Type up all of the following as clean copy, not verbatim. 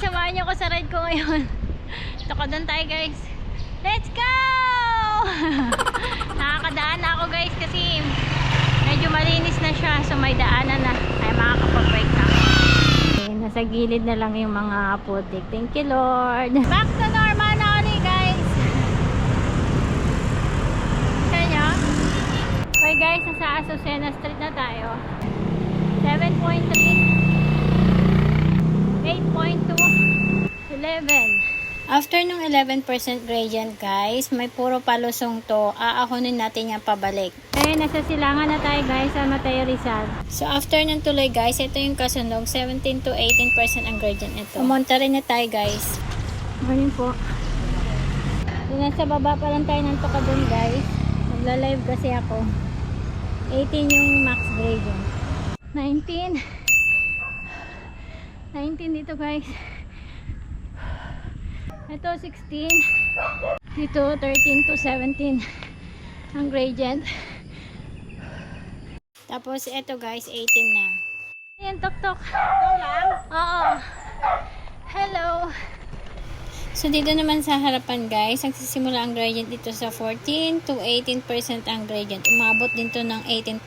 samahan niyo ko sa ride ko ngayon. Tukodan tayo guys. Let's go! Nakakadaan na ako guys kasi medyo malinis na siya. So may daanan na. Kaya makakapag-brake na. Okay, nasa gilid na lang yung mga putik. Thank you Lord. Back to normal na ulit guys. Kaya nyo? Okay guys, nasa Azucena Street na tayo. 7.3 8.2 11. After nung 11% gradient guys, may puro palusong to. Aahonin natin yan pabalik. Okay, nasa silangan na tayo guys sa Mateo Rizal. So after ng tuloy guys, ito yung kasunog. 17 to 18% ang gradient ito. Pumunta rin na tayo guys. Ganyan po. So nasa baba pa lang tayo ng Tukadon guys. Magla-live kasi ako. 18 yung max gradient. 19 dito guys. Ito 16. Dito 13 to 17 ang gradient. Tapos ito guys 18 na. Ayan, tok-tok. Ito lang? Oo. Hello. So dito naman sa harapan guys, nagsisimula ang gradient dito sa 14 to 18% ang gradient. Umabot din to ng 18%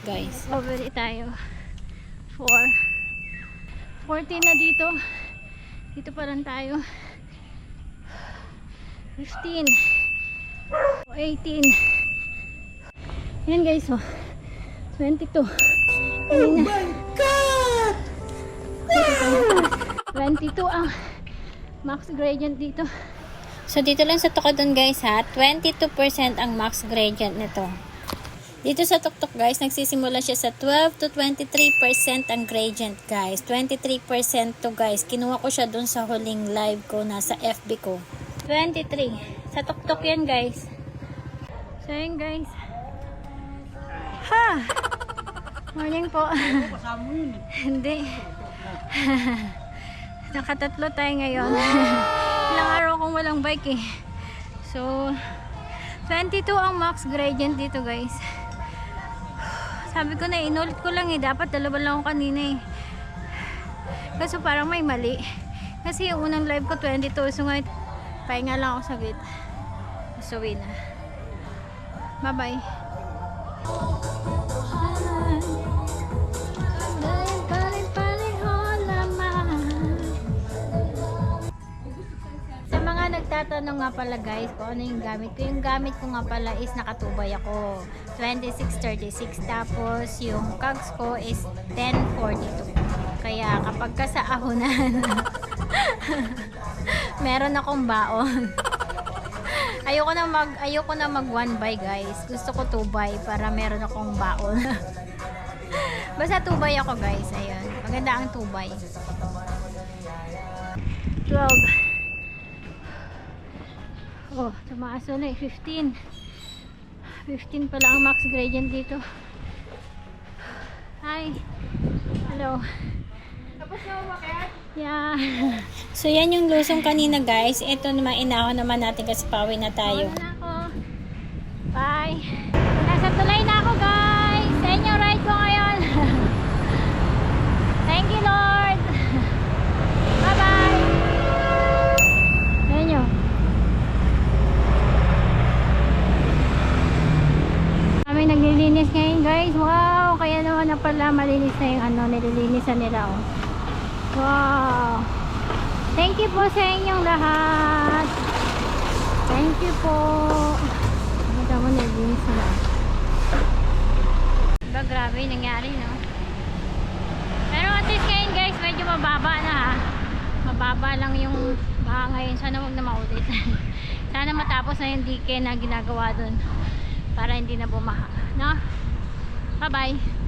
guys. Over tayo. 4 14 na dito. Dito pa lang tayo. 15 18. Yan guys, oh. 22. Oh my God! 22 ang max gradient dito. So dito lang sa Tukadon guys ha, 22% ang max gradient nito. Dito sa Tuktok guys, nagsisimula siya sa 12 to 23% ang gradient guys. 23% to guys. Kinuha ko siya dun sa huling live ko nasa FB ko. 23. Sa Tuktok yan guys. So yun guys. Ha! Morning po. Hindi. Nakatatlo tayo ngayon. Ilang araw kong walang bike eh. So 22 ang max gradient dito guys. Sabi ko na inulit ko lang eh. Dapat dalawa lang ako kanina eh. Kaso parang may mali. Kasi yung unang live ko 22. So ngayon pahinga lang ako saglit. So uwi na. Bye bye. Nagtatanong nga pala guys kung ano yung gamit ko. Yung gamit ko nga pala is nakatubay ako 2636, tapos yung cogs ko is 1042. Kaya kapag ka sa ahonan meron akong baon. ayoko na mag one buy guys. Gusto ko 2 buy para meron akong baon. Basta 2 buy ako guys. Ayun, maganda ang 2 buy. 12. Oh, tumaas ulit. 15 pala ang max gradient dito. Hi. Hello. Tapos na umakyat? Yeah. So yan yung lusong kanina guys. Ito naman inahon naman natin kasi pauwi na tayo. Pauwi na ako. Bye. Nasa tulay na ako guys. Sa inyong ride ko ngayon. Thank you Lord. Bye bye. Ayan nyo. Kami naglilinis ngayon guys. Wow, kaya naman na pala malinis na yung nililinisan nila oh. Wow. Thank you po sa inyong lahat. Thank you po. Maganda mo nililinis na. Diba grabe nangyari no? Pero at least ngayon guys medyo mababa na ha. Mababa lang yung ngayon. Sana huwag na maulit. Sana matapos na yung dike na ginagawa dun para hindi na bumaha, no? Bye bye.